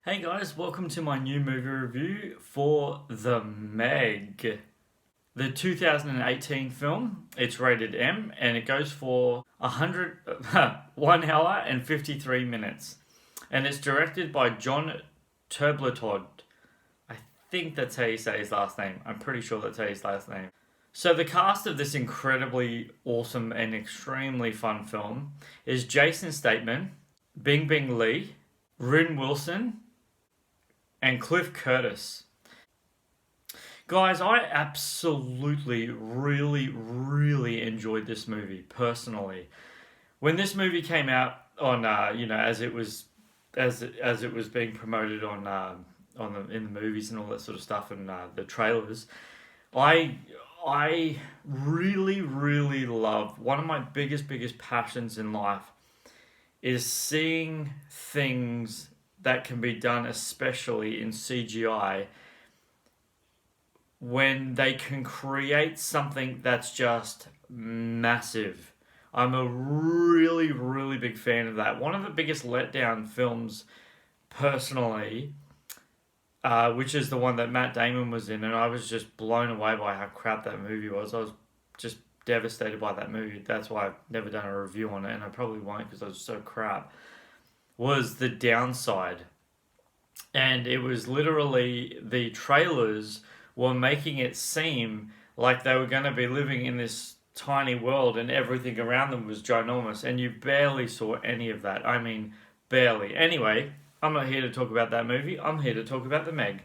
Hey guys, welcome to my new movie review for The Meg, the 2018 film. It's rated M and it goes for 1 hour and 53 minutes. And it's directed by John Turteltaub. I think that's how you say his last name. I'm pretty sure that's how his last name. So the cast of this incredibly awesome and extremely fun film is Jason Statham, Bing Lee, Rin Wilson, and Cliff Curtis. Guys, I absolutely, really enjoyed this movie personally. When this movie came out on, as it was being promoted in the movies and all that sort of stuff and the trailers, I really love one of my biggest passions in life is seeing things that can be done, especially in CGI, when they can create something that's just massive. I'm a really big fan of that. One of the biggest letdown films, personally, which is the one that Matt Damon was in, and I was just blown away by how crap that movie was. I was just devastated by that movie. That's why I've never done a review on it, and I probably won't because I was so crap. Was The Downside. And it was literally the trailers were making it seem like they were going to be living in this tiny world and everything around them was ginormous, and you barely saw any of that. I mean, barely. Anyway, I'm not here to talk about that movie. I'm here to talk about The Meg.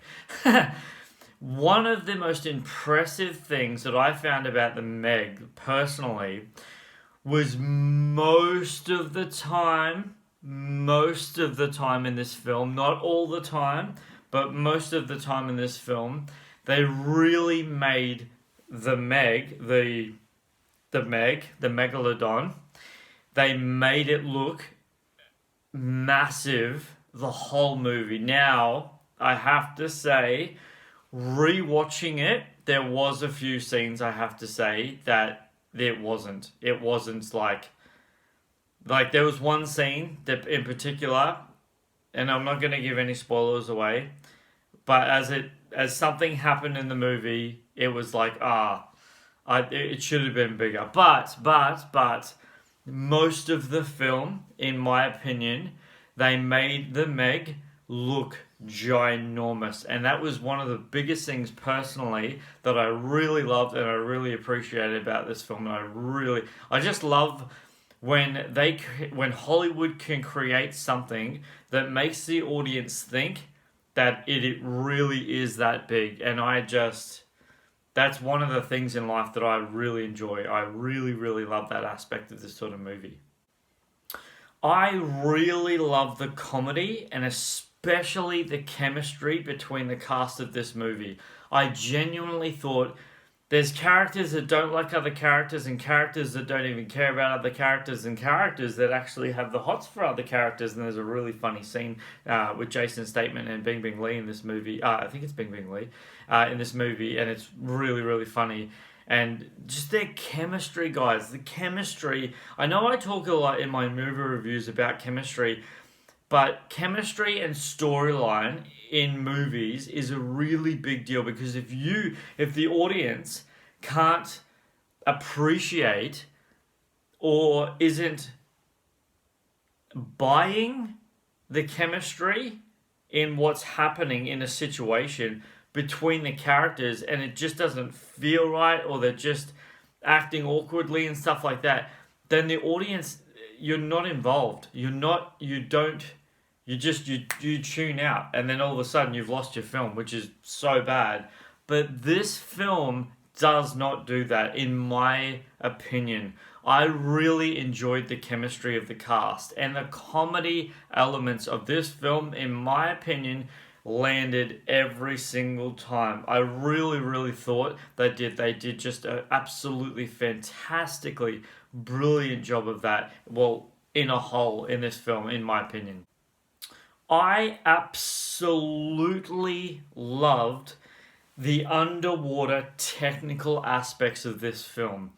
One of the most impressive things that I found about The Meg, personally, was most of the time in this film, not all the time, but most of the time in this film, they really made the Meg, the Megalodon, they made it look massive the whole movie. Now, I have to say, rewatching it, there was a few scenes, I have to say, that it wasn't like there was one scene that in particular, and I'm not going to give any spoilers away, but as something happened in the movie, it was like it should have been bigger. But most of the film, in my opinion, they made the Meg look ginormous, and that was one of the biggest things personally that I really loved and I really appreciated about this film. And I just love when Hollywood can create something that makes the audience think that it really is that big. And that's one of the things in life that I really enjoy. I really love that aspect of this sort of movie. I really love the comedy and especially the chemistry between the cast of this movie. I genuinely thought there's characters that don't like other characters and characters that don't even care about other characters and characters that actually have the hots for other characters. And there's a really funny scene with Jason Statham and Bing Lee in this movie. I think it's Bing Lee in this movie, and it's really funny. And just their chemistry, guys. The chemistry. I know I talk a lot in my movie reviews about chemistry, but chemistry and storyline in movies is a really big deal, because if the audience can't appreciate or isn't buying the chemistry in what's happening in a situation between the characters, and it just doesn't feel right, or they're just acting awkwardly and stuff like that, then the audience, you're not involved. You tune out, and then all of a sudden you've lost your film, which is so bad. But this film does not do that, in my opinion. I really enjoyed the chemistry of the cast, and the comedy elements of this film, in my opinion, landed every single time. I really thought they did just an absolutely fantastically brilliant job of that. Well, in a whole, in this film, in my opinion. I absolutely loved the underwater technical aspects of this film.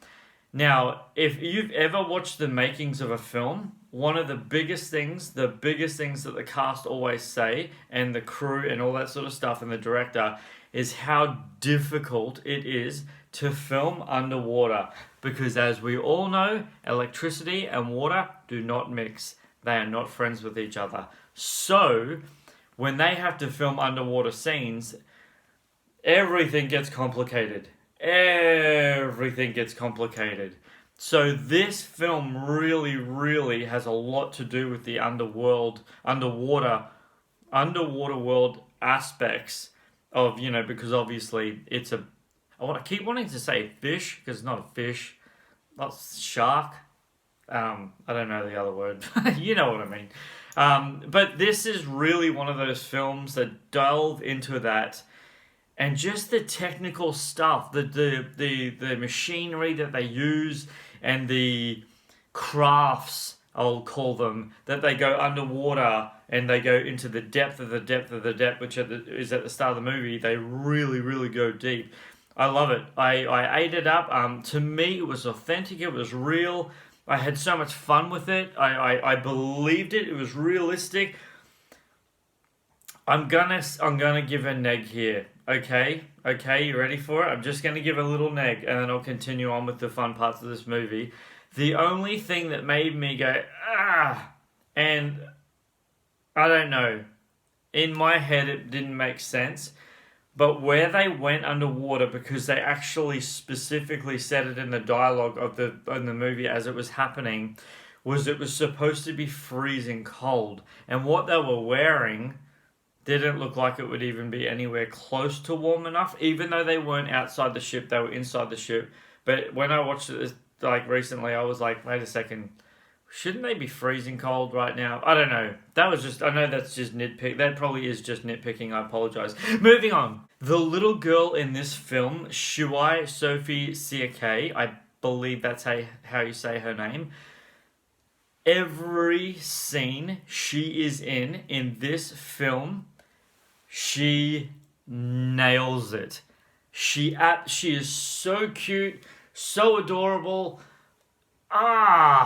Now, if you've ever watched the makings of a film, one of the biggest things that the cast always say, and the crew and all that sort of stuff, and the director, is how difficult it is to film underwater. Because as we all know, electricity and water do not mix. They are not friends with each other. So, when they have to film underwater scenes, everything gets complicated. Everything gets complicated. So this film really, really has a lot to do with the underwater world aspects of, because obviously it's I keep wanting to say fish, because it's not a fish, not shark. I don't know the other word. You know what I mean. But this is really one of those films that delve into that, and just the technical stuff, the machinery that they use, and the crafts, I'll call them, that they go underwater and they go into the depth of the depth of the depth, which is at the start of the movie. They really, really go deep. I love it. I ate it up. To me, it was authentic. It was real. I had so much fun with it. I believed it. It was realistic. I'm gonna give a neg here. Okay, you ready for it? I'm just gonna give a little neg, and then I'll continue on with the fun parts of this movie. The only thing that made me go and I don't know, in my head it didn't make sense, but where they went underwater, because they actually specifically said it in the dialogue in the movie as it was happening, was it was supposed to be freezing cold, and what they were wearing didn't look like it would even be anywhere close to warm enough. Even though they weren't outside the ship, they were inside the ship. But when I watched it recently, I was like, wait a second, shouldn't they be freezing cold right now? I don't know. I know that's just nitpick. That probably is just nitpicking. I apologize. Moving on. The little girl in this film, Shuai Sophie Siake, I believe that's how you say her name. Every scene she is in this film, she nails it. She is so cute, so adorable.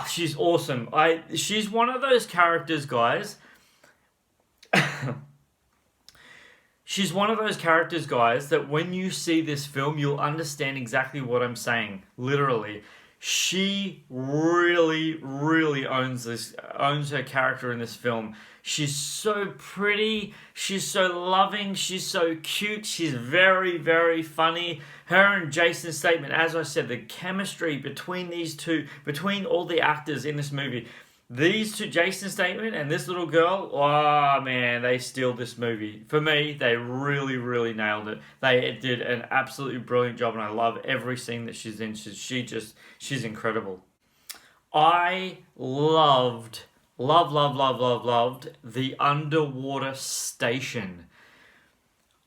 She's awesome. She's one of those characters, guys. She's one of those characters, guys, that when you see this film, you'll understand exactly what I'm saying. Literally. She really, really owns her character in this film. She's so pretty, she's so loving, she's so cute, she's very, very funny. Her and Jason Statham, as I said, the chemistry between these two, between all the actors in this movie, these two, Jason Statham and this little girl, oh man, they steal this movie. For me, they really, really nailed it. They did an absolutely brilliant job, and I love every scene that she's in. She's incredible. I loved the underwater station.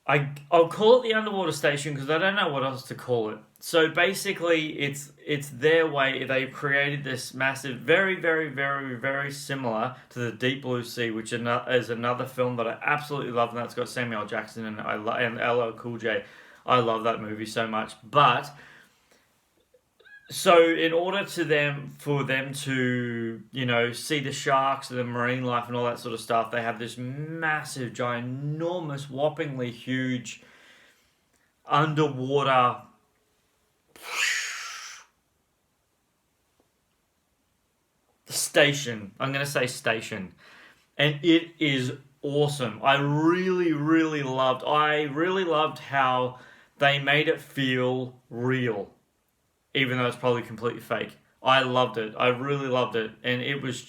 I'll call it the underwater station because I don't know what else to call it. So basically, it's their way. They've created this massive, very, very, very, very similar to the Deep Blue Sea, which is another film that I absolutely love, and that's got Samuel L. Jackson and LL Cool J. I love that movie so much. But so in order for them to, see the sharks and the marine life and all that sort of stuff, they have this massive, ginormous, whoppingly huge underwater station. I'm going to say station. And it is awesome. I really, really loved how they made it feel real, even though it's probably completely fake. I loved it. I really loved it. And it was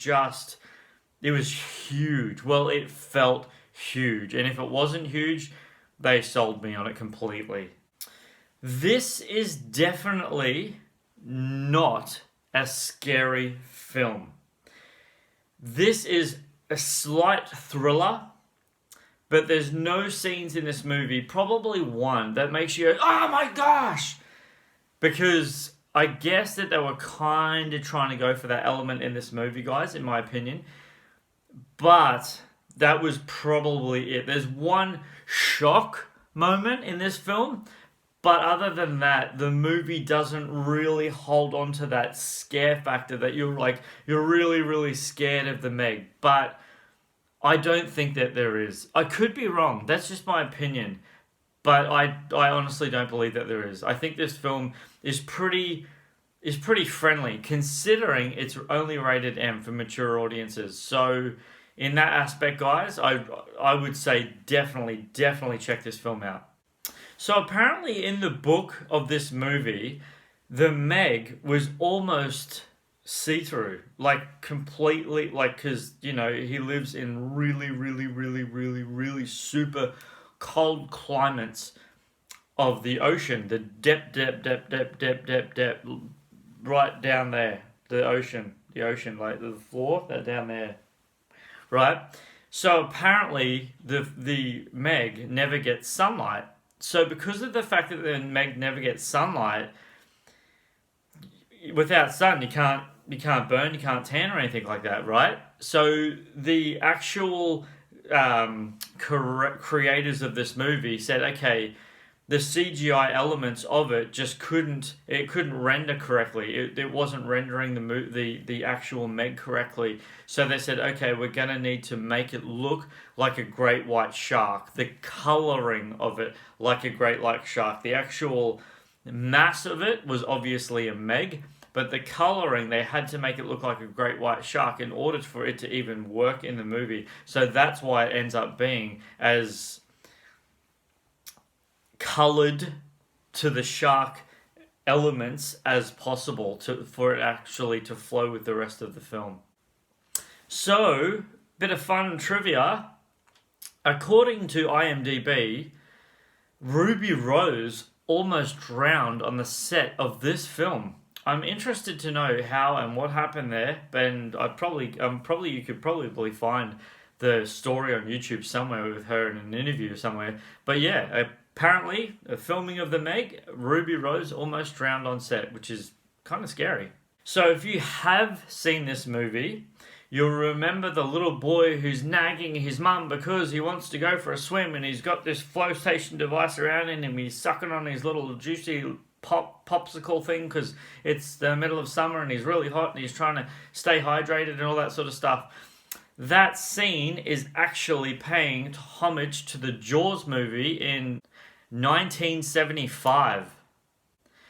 huge. Well, it felt huge. And if it wasn't huge, they sold me on it completely. This is definitely not a scary film. This is a slight thriller, but there's no scenes in this movie, probably one, that makes you go, oh my gosh! Because I guess that they were kind of trying to go for that element in this movie, guys, in my opinion. But that was probably it. There's one shock moment in this film, But other than that, the movie doesn't really hold on to that scare factor that you're really, really scared of the Meg. But I don't think that there is. I could be wrong. That's just my opinion. But I honestly don't believe that there is. I think this film is pretty friendly, considering it's only rated M for mature audiences. So in that aspect, guys, I would say definitely check this film out. So apparently, in the book of this movie, the Meg was almost see-through, like completely, like because he lives in really, really, really, really, really super cold climates of the ocean, the depth, right down there, the ocean, like the floor, that down there, right? So apparently, the Meg never gets sunlight. So because of the fact that the Meg never gets sunlight, without sun you can't burn, you can't tan or anything like that, right? So the actual creators of this movie said, okay, the CGI elements of it just couldn't render correctly. It wasn't rendering the actual Meg correctly. So they said, okay, we're gonna need to make it look like a great white shark. The coloring of it like a great white shark. The actual mass of it was obviously a Meg, but the coloring, they had to make it look like a great white shark in order for it to even work in the movie. So that's why it ends up being as colored to the shark elements as possible for it actually to flow with the rest of the film. So, bit of fun trivia. According to IMDb, Ruby Rose almost drowned on the set of this film. I'm interested to know how and what happened there, and you could probably find the story on YouTube somewhere with her in an interview somewhere. But yeah, apparently, the filming of the Meg, Ruby Rose almost drowned on set, which is kind of scary. So if you have seen this movie, you'll remember the little boy who's nagging his mum because he wants to go for a swim and he's got this flotation device around him and he's sucking on his little juicy popsicle thing because it's the middle of summer and he's really hot and he's trying to stay hydrated and all that sort of stuff. That scene is actually paying homage to the Jaws movie in 1975.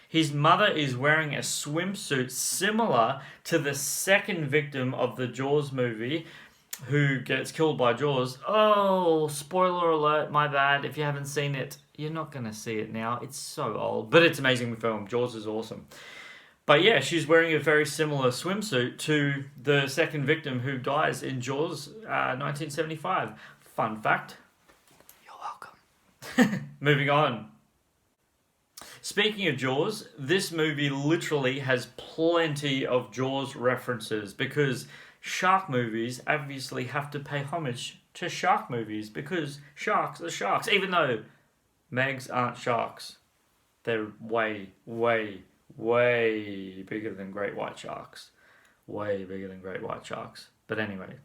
His mother is wearing a swimsuit similar to the second victim of the Jaws movie who gets killed by Jaws. Oh, spoiler alert, my bad. If you haven't seen it, you're not going to see it now. It's so old, but it's an amazing film. Jaws is awesome. But yeah, she's wearing a very similar swimsuit to the second victim who dies in Jaws 1975. Fun fact. You're welcome. Moving on. Speaking of Jaws, this movie literally has plenty of Jaws references because shark movies obviously have to pay homage to shark movies because sharks are sharks. Even though Megs aren't sharks, they're way, way, way bigger than great white sharks. Way bigger than great white sharks. But anyway.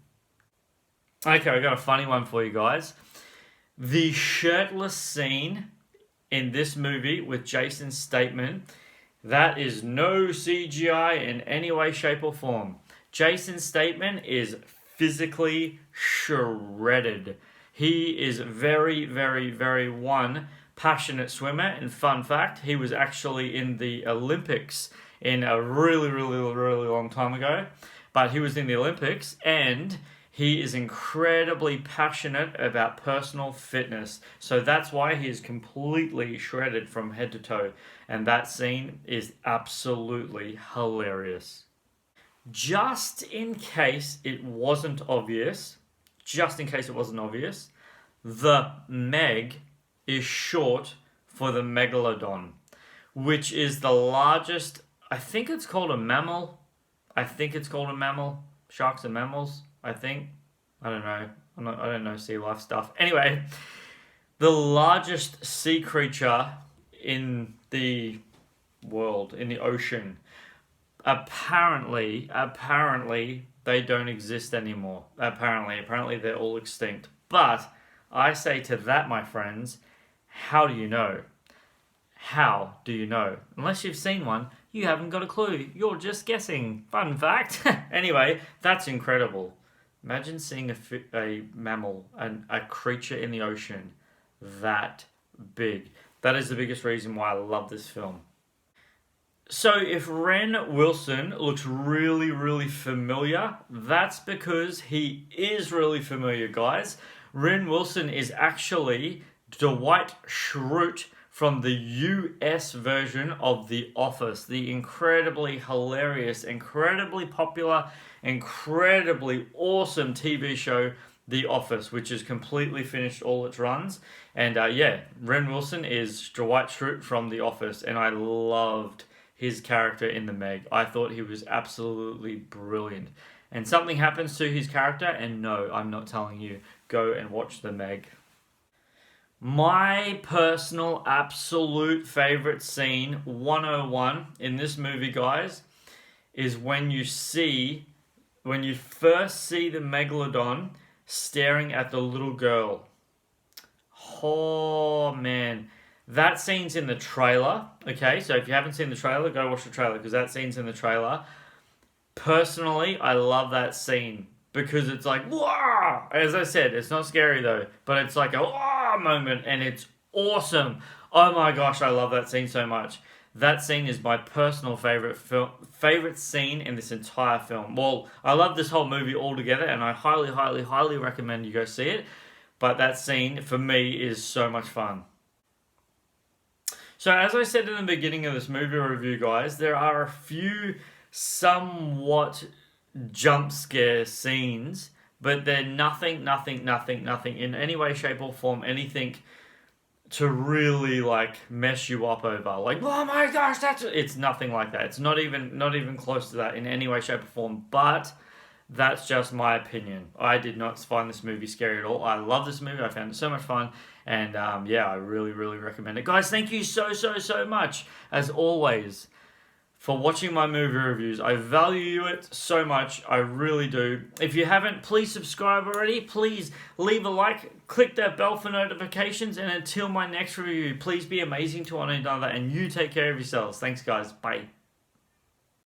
Okay, I got a funny one for you guys. The shirtless scene in this movie with Jason Statham, that is no CGI in any way, shape, or form. Jason Statham is physically shredded. He is very, very, very passionate swimmer. And fun fact, he was actually in the Olympics in a really, really, really long time ago. But he was in the Olympics and he is incredibly passionate about personal fitness. So that's why he is completely shredded from head to toe. And that scene is absolutely hilarious. Just in case it wasn't obvious, the Meg is short for the Megalodon, which is the largest, I think it's called a mammal. Sharks are mammals, I think. I don't know. I don't know sea life stuff. Anyway, the largest sea creature in the world, in the ocean. Apparently, they don't exist anymore. Apparently they're all extinct. But I say to that, my friends, how do you know? How do you know? Unless you've seen one, you haven't got a clue. You're just guessing. Fun fact. Anyway, that's incredible. Imagine seeing a mammal, a creature in the ocean that big. That is the biggest reason why I love this film. So if Ren Wilson looks really, really familiar, that's because he is really familiar, guys. Ren Wilson is actually Dwight Schrute from the US version of The Office, the incredibly hilarious, incredibly popular, incredibly awesome TV show The Office, which has completely finished all its runs. And yeah, Ren Wilson is Dwight Schrute from The Office, and I loved his character in the Meg. I thought he was absolutely brilliant. And something happens to his character, and no, I'm not telling you. Go and watch the Meg. My personal absolute favorite scene, 101, in this movie, guys, is when you first see the Megalodon staring at the little girl. Oh, man. That scene's in the trailer, okay? So if you haven't seen the trailer, go watch the trailer because that scene's in the trailer. Personally, I love that scene because it's like, wow! As I said, it's not scary though, but it's like a wow moment and it's awesome. Oh my gosh, I love that scene so much. That scene is my personal favorite scene in this entire film. Well, I love this whole movie altogether and I highly, highly, highly recommend you go see it. But that scene, for me, is so much fun. So as I said in the beginning of this movie review, guys, there are a few somewhat jump scare scenes, but they're nothing in any way, shape or form, anything to really like mess you up over. Like, oh my gosh, it's nothing like that. It's not even close to that in any way, shape or form, but that's just my opinion. I did not find this movie scary at all. I love this movie. I found it so much fun. And yeah, I really, really recommend it. Guys, thank you so much, as always, for watching my movie reviews. I value it so much. I really do. If you haven't, please subscribe already. Please leave a like. Click that bell for notifications. And until my next review, please be amazing to one another. And you take care of yourselves. Thanks, guys. Bye.